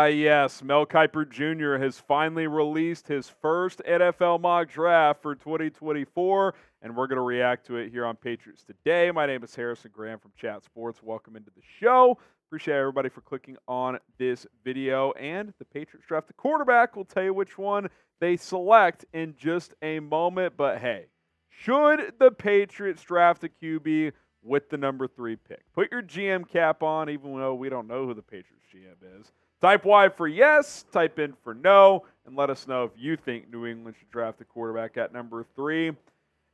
Yes. Mel Kiper Jr. has finally released his first NFL mock draft for 2024, and we're going to react to it here on Patriots Today. My name is Harrison Graham from Chat Sports. Welcome into the show. Appreciate everybody for clicking on this video. And the Patriots draft the quarterback. We'll tell you which one they select in just a moment. But hey, should the Patriots draft a QB with the number 3 pick? Put your GM cap on, even though we don't know who the Patriots GM is. Type Y for yes, type in for no, and let us know if you think New England should draft a quarterback at number 3.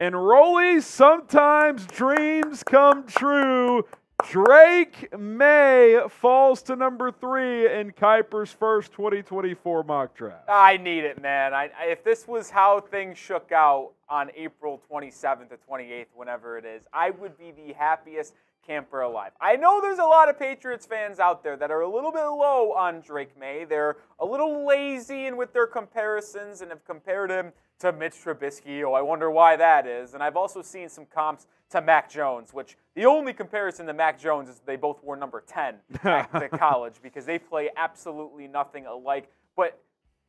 And Rolly, sometimes dreams come true. Drake Maye falls to number 3 in Kiper's first 2024 mock draft. I need it, man. If this was how things shook out on April 27th or 28th, whenever it is, I would be the happiest camper alive. I know there's a lot of Patriots fans out there that are a little bit low on Drake Maye. They're a little lazy and with their comparisons and have compared him to Mitch Trubisky. Oh, I wonder why that is. And I've also seen some comps to Mac Jones, which the only comparison to Mac Jones is they both wore number 10 at college because they play absolutely nothing alike. But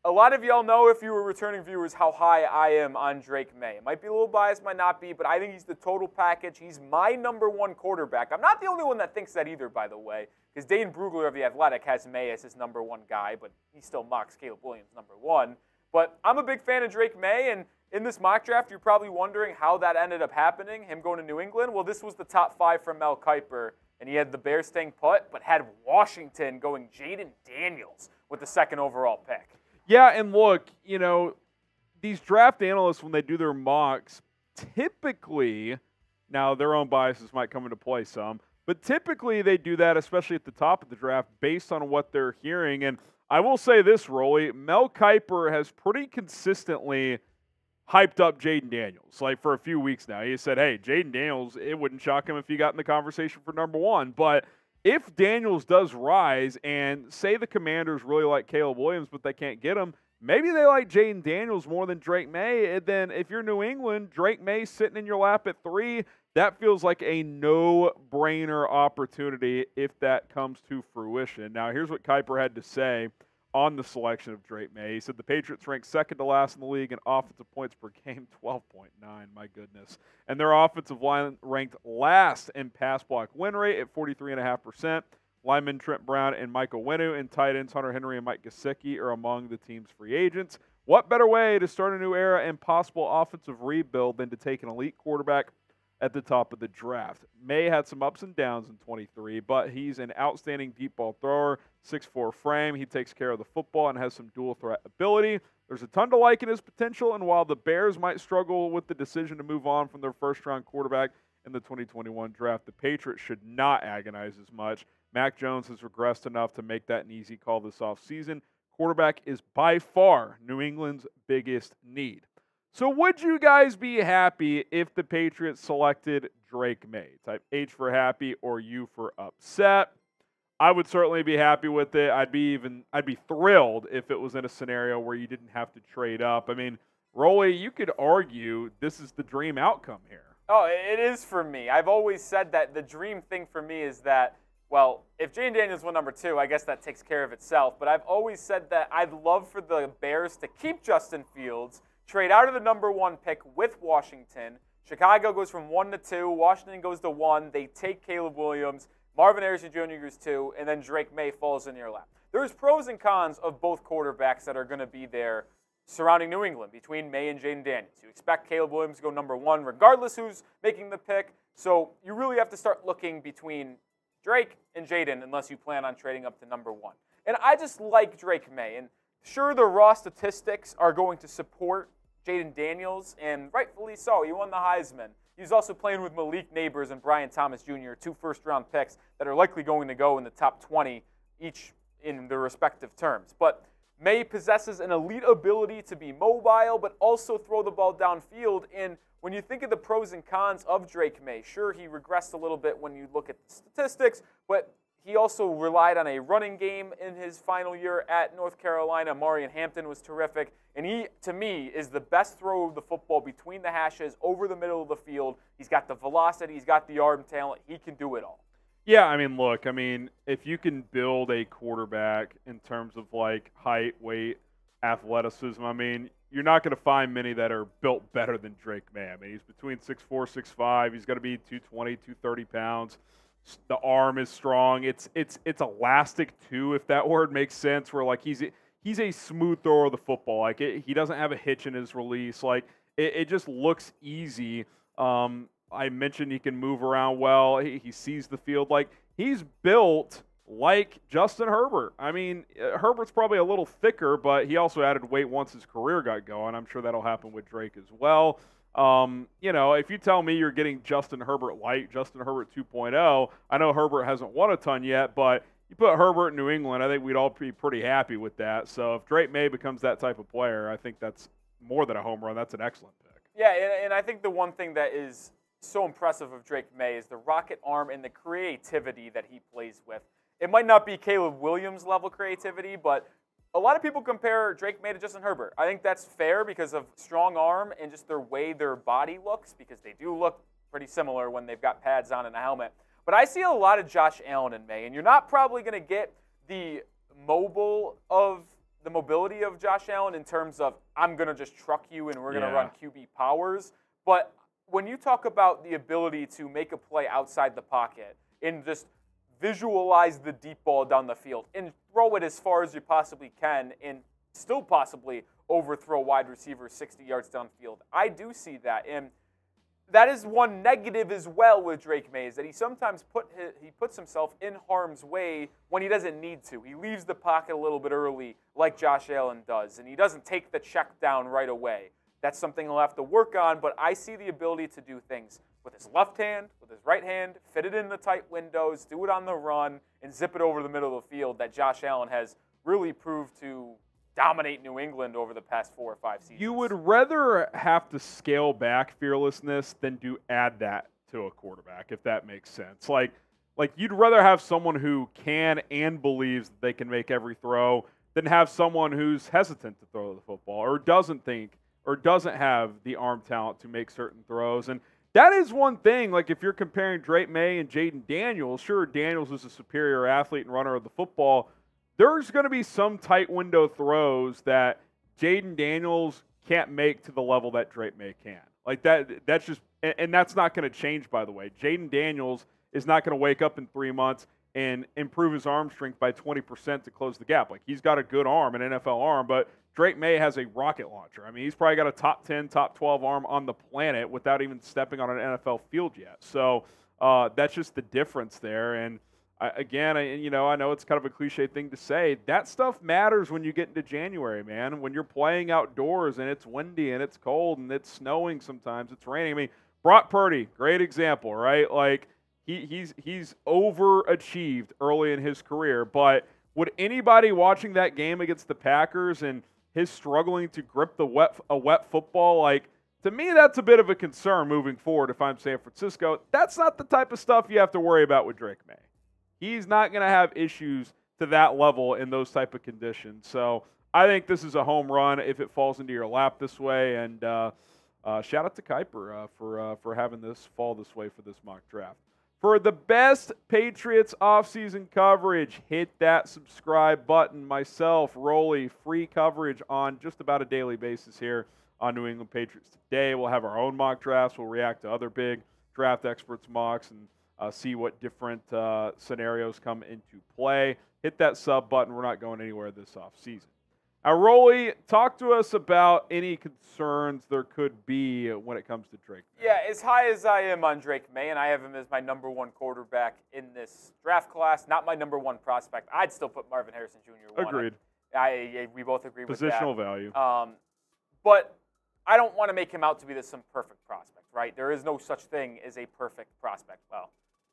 a lot of y'all know, if you were returning viewers, how high I am on Drake Maye. It might be a little biased, might not be, but I think he's the total package. He's my number 1 quarterback. I'm not the only one that thinks that either, by the way, because Dane Brugler of The Athletic has Maye as his number 1 guy, but he still mocks Caleb Williams number 1. But I'm a big fan of Drake Maye, and in this mock draft, you're probably wondering how that ended up happening, him going to New England. Well, this was the top 5 from Mel Kiper, and he had the Bears staying put, but had Washington going Jayden Daniels with the 2nd overall pick. Yeah, and look, you know, these draft analysts, when they do their mocks, typically, now their own biases might come into play some, but typically they do that, especially at the top of the draft, based on what they're hearing. And I will say this, Rolly, Mel Kiper has pretty consistently hyped up Jayden Daniels, like for a few weeks now. He said, hey, Jayden Daniels, it wouldn't shock him if he got in the conversation for number 1. But if Daniels does rise and say the Commanders really like Caleb Williams, but they can't get him, maybe they like Jayden Daniels more than Drake Maye. And then if you're New England, Drake Maye sitting in your lap at 3, that feels like a no-brainer opportunity if that comes to fruition. Now, here's what Kiper had to say on the selection of Drake Maye. He said the Patriots ranked 2nd to last in the league in offensive points per game, 12.9, my goodness. And their offensive line ranked last in pass block win rate at 43.5%. Linemen Trent Brown and Michael Winu, and tight ends Hunter Henry and Mike Gesicki are among the team's free agents. What better way to start a new era and possible offensive rebuild than to take an elite quarterback at the top of the draft? Maye had some ups and downs in 23, but he's an outstanding deep ball thrower, 6'4" frame. He takes care of the football and has some dual threat ability. There's a ton to like in his potential, and while the Bears might struggle with the decision to move on from their first-round quarterback in the 2021 draft, the Patriots should not agonize as much. Mac Jones has regressed enough to make that an easy call this offseason. Quarterback is by far New England's biggest need. So would you guys be happy if the Patriots selected Drake Maye? Type H for happy or U for upset. I would certainly be happy with it. I'd be thrilled if it was in a scenario where you didn't have to trade up. I mean, Rolly, you could argue this is the dream outcome here. Oh, it is for me. I've always said that the dream thing for me is that, well, if Jayden Daniels went number 2, I guess that takes care of itself. But I've always said that I'd love for the Bears to keep Justin Fields, trade out of the number 1 pick with Washington. Chicago goes from 1 to 2. Washington goes to 1. They take Caleb Williams. Marvin Harrison Jr. goes 2. And then Drake Maye falls in your lap. There's pros and cons of both quarterbacks that are going to be there surrounding New England between Maye and Jayden Daniels. You expect Caleb Williams to go number 1 regardless who's making the pick. So you really have to start looking between Drake and Jayden unless you plan on trading up to number 1. And I just like Drake Maye. And sure, the raw statistics are going to support Jayden Daniels, and rightfully so. He won the Heisman. He's also playing with Malik Neighbors and Brian Thomas Jr., 2 first-round picks that are likely going to go in the top 20 each in their respective terms. But Maye possesses an elite ability to be mobile, but also throw the ball downfield. And when you think of the pros and cons of Drake Maye, sure, he regressed a little bit when you look at the statistics, but he also relied on a running game in his final year at North Carolina. Marion Hampton was terrific. And he, to me, is the best thrower of the football between the hashes, over the middle of the field. He's got the velocity. He's got the arm talent. He can do it all. Yeah, I mean, look, if you can build a quarterback in terms of like height, weight, athleticism, you're not going to find many that are built better than Drake Maye. He's between 6'4", 6'5". He's going to be 220, 230 pounds. The arm is strong. It's elastic too, if that word makes sense. Where like he's a smooth thrower of the football. Like he doesn't have a hitch in his release. Like it just looks easy. I mentioned he can move around well. He sees the field. Like he's built like Justin Herbert. Herbert's probably a little thicker, but he also added weight once his career got going. I'm sure that'll happen with Drake as well. If you tell me you're getting Justin Herbert light, Justin Herbert 2.0, I know Herbert hasn't won a ton yet, but you put Herbert in New England, I think we'd all be pretty happy with that. So if Drake Maye becomes that type of player, I think that's more than a home run. That's an excellent pick. Yeah, and I think the one thing that is so impressive of Drake Maye is the rocket arm and the creativity that he plays with. It might not be Caleb Williams level creativity, but a lot of people compare Drake Maye to Justin Herbert. I think that's fair because of strong arm and just their way their body looks, because they do look pretty similar when they've got pads on and a helmet. But I see a lot of Josh Allen in Maye, and you're not probably going to get the mobility of Josh Allen in terms of I'm going to just truck you and we're going to run QB powers. But when you talk about the ability to make a play outside the pocket and just visualize the deep ball down the field and throw it as far as you possibly can and still possibly overthrow wide receivers 60 yards downfield, I do see that. And that is one negative as well with Drake Maye, is that he sometimes puts himself in harm's way when he doesn't need to. He leaves the pocket a little bit early like Josh Allen does, and he doesn't take the check down right away. That's something he'll have to work on, but I see the ability to do things with his left hand, with his right hand, fit it in the tight windows, do it on the run, and zip it over the middle of the field that Josh Allen has really proved to dominate New England over the past 4 or 5 seasons. You would rather have to scale back fearlessness than to add that to a quarterback, if that makes sense. Like you'd rather have someone who can and believes that they can make every throw than have someone who's hesitant to throw the football or doesn't think or doesn't have the arm talent to make certain throws. And that is one thing. Like if you're comparing Drake Maye and Jayden Daniels, sure, Daniels is a superior athlete and runner of the football. There's going to be some tight window throws that Jayden Daniels can't make to the level that Drake Maye can. Like that's just, and that's not going to change, by the way. Jayden Daniels is not going to wake up in 3 months and improve his arm strength by 20% to close the gap. Like he's got a good arm, an NFL arm, but Drake Maye has a rocket launcher. He's probably got a top 10, top 12 arm on the planet without even stepping on an NFL field yet. So that's just the difference there. And I know it's kind of a cliche thing to say. That stuff matters when you get into January, man. When you're playing outdoors and it's windy and it's cold and it's snowing sometimes, it's raining. Brock Purdy, great example, right? Like he's overachieved early in his career, but would anybody watching that game against the Packers and his struggling to grip a wet football, like, to me, that's a bit of a concern moving forward if I'm San Francisco. That's not the type of stuff you have to worry about with Drake Maye. He's not going to have issues to that level in those type of conditions. So I think this is a home run if it falls into your lap this way. And shout out to Kiper for having this fall this way for this mock draft. For the best Patriots offseason coverage, hit that subscribe button. Myself, Rolly, free coverage on just about a daily basis here on New England Patriots Today. We'll have our own mock drafts. We'll react to other big draft experts' mocks and see what different scenarios come into play. Hit that sub button. We're not going anywhere this offseason. Now, Rolly, talk to us about any concerns there could be when it comes to Drake Maye. Yeah, as high as I am on Drake Maye, and I have him as my number 1 quarterback in this draft class, not my number 1 prospect, I'd still put Marvin Harrison Jr. Agreed. We both agree with that. Positional value. But I don't want to make him out to be some perfect prospect, right? There is no such thing as a perfect prospect. Well,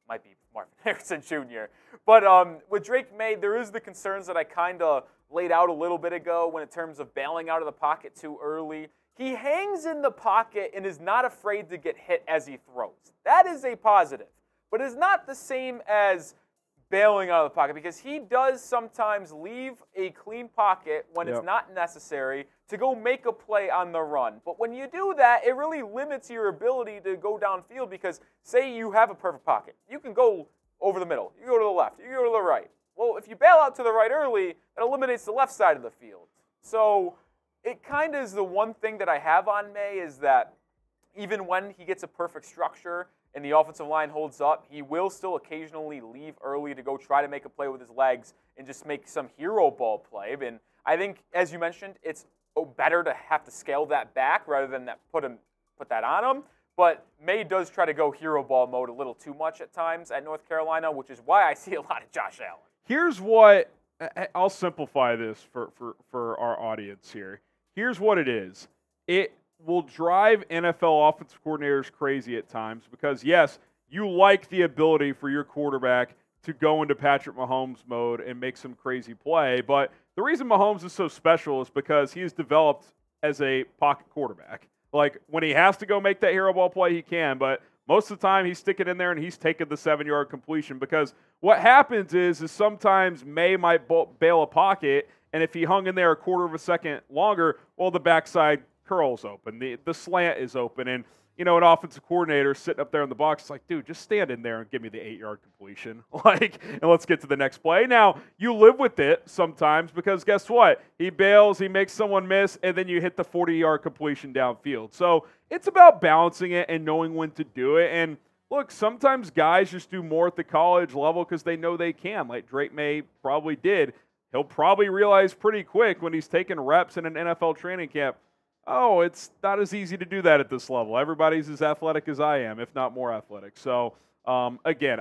might be Marvin Harrison Jr. But with Drake Maye, there is the concerns that I kind of laid out a little bit ago when in terms of bailing out of the pocket too early. He hangs in the pocket and is not afraid to get hit as he throws. That is a positive. But it's not the same as bailing out of the pocket, because he does sometimes leave a clean pocket when it's not necessary to go make a play on the run. But when you do that, it really limits your ability to go downfield, because say you have a perfect pocket. You can go over the middle. You go to the left. You go to the right. Well, if you bail out to the right early, that eliminates the left side of the field. So it kind of is the one thing that I have on Maye is that even when he gets a perfect structure and the offensive line holds up, he will still occasionally leave early to go try to make a play with his legs and just make some hero ball play. And I think, as you mentioned, it's better to have to scale that back rather than put that on him. But Maye does try to go hero ball mode a little too much at times at North Carolina, which is why I see a lot of Josh Allen. Here's what I'll simplify this for our audience here. Here's what it is. It will drive NFL offensive coordinators crazy at times because, yes, you like the ability for your quarterback to go into Patrick Mahomes mode and make some crazy play. But the reason Mahomes is so special is because he is developed as a pocket quarterback. Like, when he has to go make that hero ball play, he can. But most of the time, he's sticking in there and he's taking the 7-yard completion because what happens is sometimes Maye might bail a pocket, and if he hung in there a quarter of a second longer, well, the backside curl's open. The slant is open. And, you know, an offensive coordinator sitting up there in the box is like, dude, just stand in there and give me the 8-yard completion. And let's get to the next play. Now, you live with it sometimes because guess what? He bails, he makes someone miss, and then you hit the 40-yard completion downfield. So it's about balancing it and knowing when to do it. And look, sometimes guys just do more at the college level because they know they can, like Drake Maye probably did. He'll probably realize pretty quick when he's taking reps in an NFL training camp, oh, it's not as easy to do that at this level. Everybody's as athletic as I am, if not more athletic. So, again,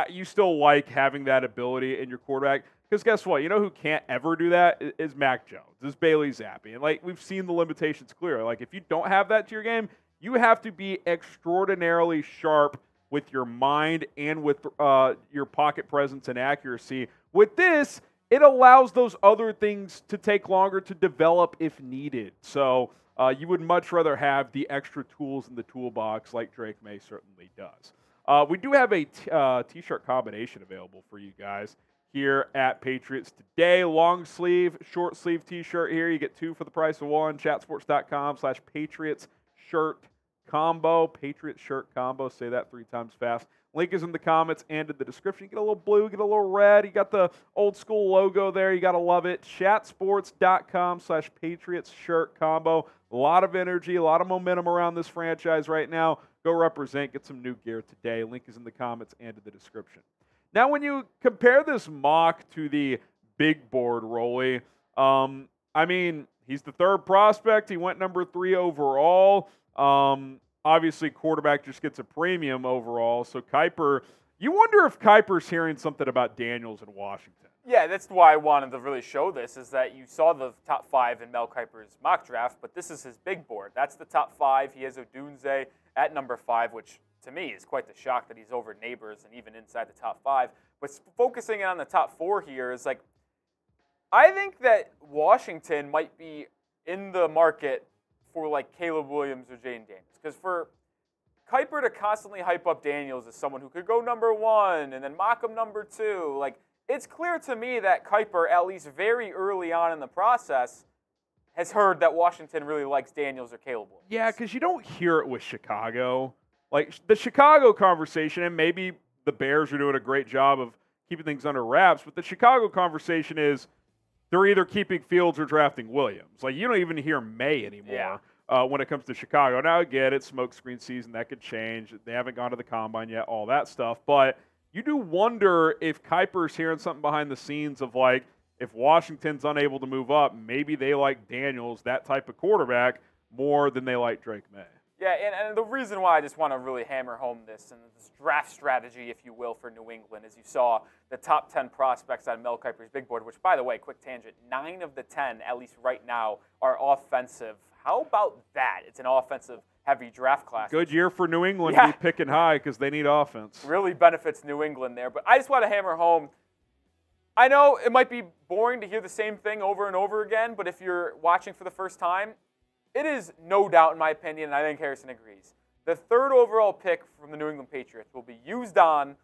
you still like having that ability in your quarterback because guess what? You know who can't ever do that is Mac Jones, is Bailey Zappi. And, like, we've seen the limitations clearly. Like, if you don't have that to your game, you have to be extraordinarily sharp with your mind and with your pocket presence and accuracy. With this, it allows those other things to take longer to develop if needed. So you would much rather have the extra tools in the toolbox like Drake Maye certainly does. We do have a T-shirt combination available for you guys here at Patriots Today. Long sleeve, short sleeve T-shirt here. You get 2 for the price of 1. Chatsports.com/Patriots shirt combo. Patriots shirt combo. Say that 3 times fast. Link is in the comments and in the description. You get a little blue, get a little red. You got the old school logo there. You got to love it. Chatsports.com/Patriots shirt combo. A lot of energy, a lot of momentum around this franchise right now. Go represent. Get some new gear today. Link is in the comments and in the description. Now, when you compare this mock to the big board, Rolly, I mean, he's the 3rd prospect. He went number 3 overall. Obviously, quarterback just gets a premium overall. So Kiper, you wonder if Kiper's hearing something about Daniels in Washington. Yeah, that's why I wanted to really show this, is that you saw the top 5 in Mel Kiper's mock draft, but this is his big board. That's the top 5. He has Odunze at number 5, which to me is quite the shock that he's over Neighbors and even inside the top 5. But focusing on the top 4 here is like, I think that Washington might be in the market for like Caleb Williams or Jayden Daniels. Because for Kiper to constantly hype up Daniels as someone who could go number 1 and then mock him number 2, like, it's clear to me that Kiper, at least very early on in the process, has heard that Washington really likes Daniels or Caleb Williams. Yeah, because you don't hear it with Chicago. Like, the Chicago conversation, and maybe the Bears are doing a great job of keeping things under wraps, but the Chicago conversation is they're either keeping Fields or drafting Williams. Like, you don't even hear Maye anymore when it comes to Chicago. Now, again, it's smokescreen season. That could change. They haven't gone to the Combine yet, all that stuff. But you do wonder if Kiper's hearing something behind the scenes of, like, if Washington's unable to move up, maybe they like Daniels, that type of quarterback, more than they like Drake Maye. Yeah, and the reason why I just want to really hammer home this and this draft strategy, if you will, for New England, is you saw the top 10 prospects on Mel Kiper's big board, which, by the way, quick tangent, 9 of the 10, at least right now, are offensive. How about that? It's an offensive-heavy draft class. Good year for New England to be picking high because they need offense. Really benefits New England there. But I just want to hammer home, I know it might be boring to hear the same thing over and over again, but if you're watching for the first time, it is no doubt, in my opinion, and I think Harrison agrees, the 3rd overall pick from the New England Patriots will be used on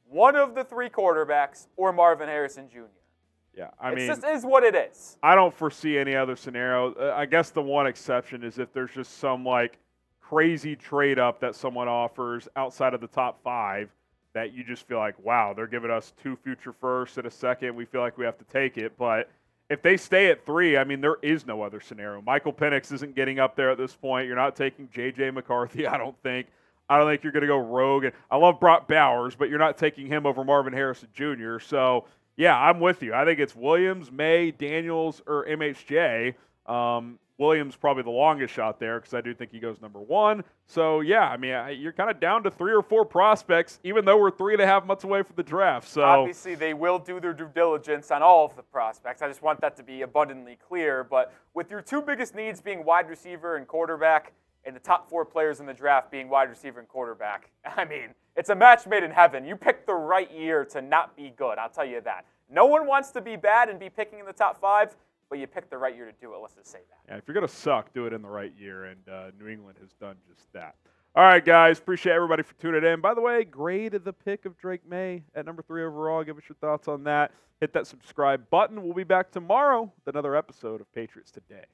one of the 3 quarterbacks or Marvin Harrison Jr. Yeah, I mean, it just is what it is. I don't foresee any other scenario. I guess the one exception is if there's just some, like, crazy trade-up that someone offers outside of the top 5. that you just feel like, wow, they're giving us 2 future firsts and a second. We feel like we have to take it. But if they stay at 3, I mean, there is no other scenario. Michael Penix isn't getting up there at this point. You're not taking J.J. McCarthy, I don't think. I don't think you're going to go rogue. And I love Brock Bowers, but you're not taking him over Marvin Harrison Jr. So, yeah, I'm with you. I think it's Williams, Maye, Daniels, or MHJ. Williams probably the longest shot there because I do think he goes number 1. So, yeah, I mean, you're kind of down to 3 or 4 prospects, even though we're 3.5 months away from the draft. So obviously, they will do their due diligence on all of the prospects. I just want that to be abundantly clear. But with your 2 biggest needs being wide receiver and quarterback, and the top 4 players in the draft being wide receiver and quarterback, I mean, it's a match made in heaven. You picked the right year to not be good, I'll tell you that. No one wants to be bad and be picking in the top 5, but you picked the right year to do it. Let's just say that. Yeah, if you're going to suck, do it in the right year, and New England has done just that. All right, guys, appreciate everybody for tuning in. By the way, grade the pick of Drake Maye at number 3 overall. Give us your thoughts on that. Hit that subscribe button. We'll be back tomorrow with another episode of Patriots Today.